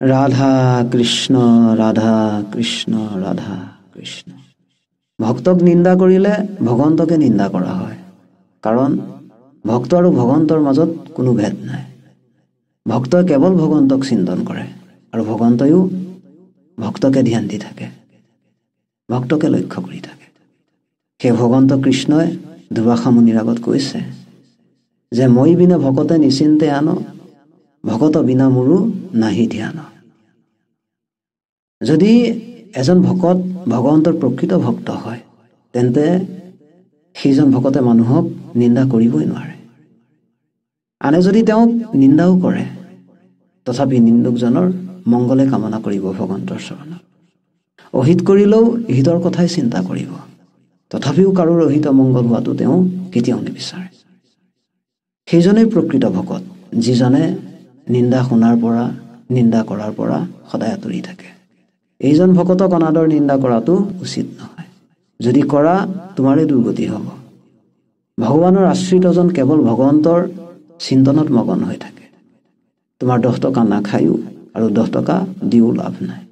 ৰাধা কৃষ্ণ ৰাধা কৃষ্ণ ৰাধা কৃষ্ণ। ভক্তক নিন্দা কৰিলে ভগৱন্তকে নিন্দা কৰা হয়, কাৰণ ভক্ত আৰু ভগৱন্তৰ মাজত কোনো ভেদ নাই। ভক্তই কেৱল ভগৱন্তক চিন্তন কৰে আৰু ভগৱন্তয়ো ভক্তকে ধ্যান দি থাকে, ভক্তকে লক্ষ্য কৰি থাকে। সেই ভগৱন্ত কৃষ্ণই দুৰ্বাসা মুনিৰ আগত কৈছে যে মই বিনা ভকতে নিচিন্তে আন, ভকত বিনা মোৰো নাহি ধ্যান। যদি এজন ভকত ভগৱন্তৰ প্ৰকৃত ভক্ত হয়, তেন্তে সেইজন ভকতে মানুহক নিন্দা কৰিবই নোৱাৰে। আনে যদি তেওঁক নিন্দাও কৰে, তথাপি নিন্দুকজনৰ মংগলে কামনা কৰিব ভগৱন্তৰ চৰণত। অহিত কৰিলেও হিতৰ কথাই চিন্তা কৰিব, তথাপিও কাৰোৰ অহিত মংগল হোৱাটো তেওঁ কেতিয়াও নিবিচাৰে। সেইজনেই প্ৰকৃত ভকত, যিজনে নিন্দা শুনাৰ পৰা, নিন্দা কৰাৰ পৰা সদায় আঁতৰি থাকে। এইজন ভকতক অনাদৰ নিন্দা কৰাটো উচিত নহয়। যদি কৰা, তোমাৰে দুৰ্গতি হ'ব। ভগৱানৰ আশ্ৰিতজন কেৱল ভগৱন্তৰ চিন্তনত মগন হৈ থাকে। তোমাৰ 10 টকা নাখায়ো আৰু 10 টকা দিও লাভ নাই।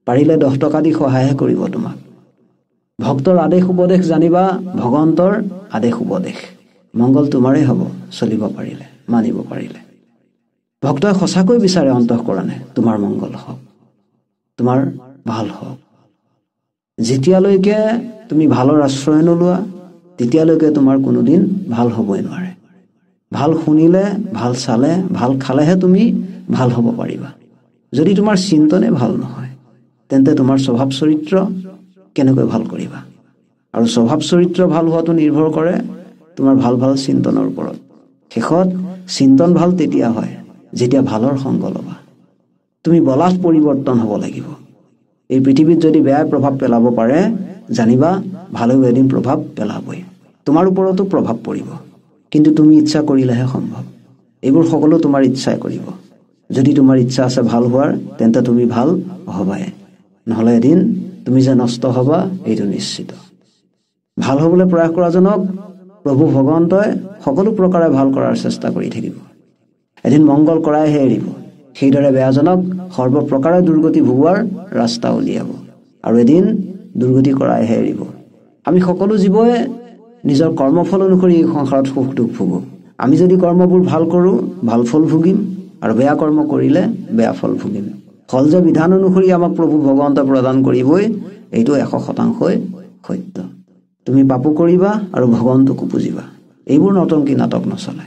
পাৰিলে 10 টকা দি সহায়হে কৰিব তোমাক। ভক্তৰ আদেশ উপদেশ জানিবা, ভগৱন্তৰ আদেশ উপদেশ। মংগল তোমাৰে হ'ব, চলিব পাৰিলে, মানিব পাৰিলে। ভক্তই সঁচাকৈ বিচাৰে অন্তঃকৰণে তোমাৰ মংগল হওক, তোমাৰ ভাল হওক। যেতিয়ালৈকে তুমি ভালৰ আশ্ৰয় নোলোৱা, তেতিয়ালৈকে তোমাৰ কোনোদিন ভাল হ'বই নোৱাৰে। ভাল শুনিলে, ভাল চালে, ভাল খালেহে তুমি ভাল হ'ব পাৰিবা। যদি তোমাৰ চিন্তনে ভাল নহয়, তেন্তে তোমাৰ স্বভাৱ চৰিত্ৰ কেনেকৈ ভাল কৰিবা? আৰু স্বভাৱ চৰিত্ৰ ভাল হোৱাটো নিৰ্ভৰ কৰে তোমাৰ ভাল ভাল চিন্তনৰ ওপৰত। শেষত চিন্তন ভাল তেতিয়া হয় যেতিয়া ভালৰ সংগ ল'বা। তুমি বলাস পৰিৱৰ্তন হ'ব লাগিব। এই পৃথিৱীত যদি বেয়া প্ৰভাৱ পেলাব পাৰে, জানিবা ভালেও এদিন প্ৰভাৱ পেলাবই। তোমাৰ ওপৰতো প্ৰভাৱ পৰিব, কিন্তু তুমি ইচ্ছা কৰিলেহে সম্ভৱ। এইবোৰ সকলো তোমাৰ ইচ্ছাই কৰিব। যদি তোমাৰ ইচ্ছা আছে ভাল হোৱাৰ, তেন্তে তুমি ভাল হবাই, নহ'লে এদিন তুমি যে নষ্ট হবা এইটো নিশ্চিত। ভাল হ'বলৈ প্ৰয়াস কৰাজনক প্ৰভু ভগৱন্তই সকলো প্ৰকাৰে ভাল কৰাৰ চেষ্টা কৰি থাকিব। এদিন মংগল কৰাইহে এৰিব। সেইদৰে বেয়াজনক সৰ্বপ্ৰকাৰে দুৰ্গতি ভোগোৱাৰ ৰাস্তা উলিয়াব, আৰু এদিন দুৰ্গতি কৰাইহে এৰিব। আমি সকলো জীৱই নিজৰ কৰ্মফল অনুসৰি এই সংসাৰত সুখ দুখ ভোগো। আমি যদি কৰ্মবোৰ ভাল কৰোঁ, ভাল ফল ভুগিম, আৰু বেয়া কৰ্ম কৰিলে বেয়া ফল ভুগিম। ফল যে বিধান অনুসৰি আমাক প্ৰভু ভগৱন্তই প্ৰদান কৰিবই, এইটো 100% সত্য। তুমি পাপো কৰিবা আৰু ভগৱন্তকো পুজিবা। এইবোৰ নতংকি নাটক নচলে।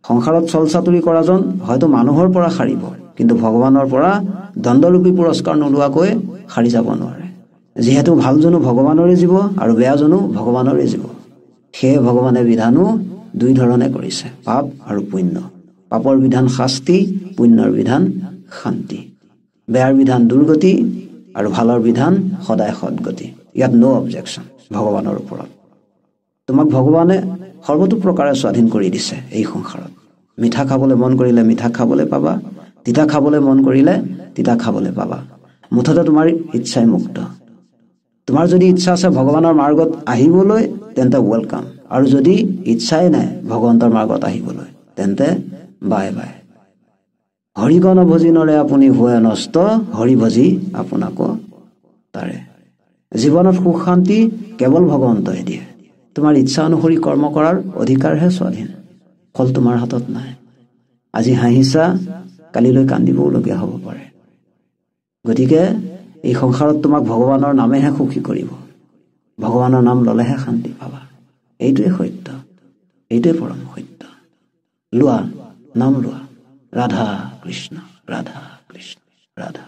সংসাৰত চলচাতুৰি কৰাজন হয়তো মানুহৰ পৰা সাৰিব, কিন্তু ভগৱানৰ পৰা দণ্ডৰূপী পুৰস্কাৰ নোলোৱাকৈ সাৰি যাব নোৱাৰে। যিহেতু ভালজনো ভগৱানৰে জীৱ আৰু বেয়াজনো ভগৱানৰে জীৱ, সেয়ে ভগৱানে বিধানো 2 ধৰণে কৰিছে, পাপ আৰু পুণ্য। পাপৰ বিধান শাস্তি, পুণ্যৰ বিধান শান্তি। বেয়াৰ বিধান দুৰ্গতি আৰু ভালৰ বিধান সদায় সদগতি। ইয়াত নো অবজেকশ্যন ভগৱানৰ ওপৰত। তোমাক ভগৱানে সৰ্বতো প্ৰকাৰে স্বাধীন কৰি দিছে এই সংসাৰত। মিঠা খাবলৈ মন কৰিলে মিঠা খাবলৈ পাবা, তিতা খাবলৈ মন কৰিলে তিতা খাবলৈ পাবা। মুঠতে তোমাৰ ইচ্ছাই মুক্ত। তোমাৰ যদি ইচ্ছা আছে ভগৱানৰ মাৰ্গত আহিবলৈ, তেন্তে ৱেলকাম। আৰু যদি ইচ্ছাই নাই ভগৱন্তৰ মাৰ্গত আহিবলৈ, তেন্তে বাই বাই। হৰিগণ ভজিনৰে আপুনি হোৱে নষ্ট, হৰি ভজি আপোনাকো তাৰে। জীৱনত সুখ শান্তি কেৱল ভগৱন্তই দিয়ে। তোমাৰ ইচ্ছা অনুসৰি কৰ্ম কৰাৰ অধিকাৰহে স্বাধীন, ফল তোমাৰ হাতত নাই। আজি হাঁহিছা, কালিলৈ কান্দিবওলগীয়া হ'ব পাৰে। গতিকে এই সংসাৰত তোমাক ভগৱানৰ নামেহে সুখী কৰিব। ভগৱানৰ নাম ল'লেহে শান্তি পাবা। এইটোৱে সত্য, এইটোৱে পৰম সত্য। লোৱা, নাম লোৱা। ৰাধা কৃষ্ণ ৰাধা কৃষ্ণ ৰাধা।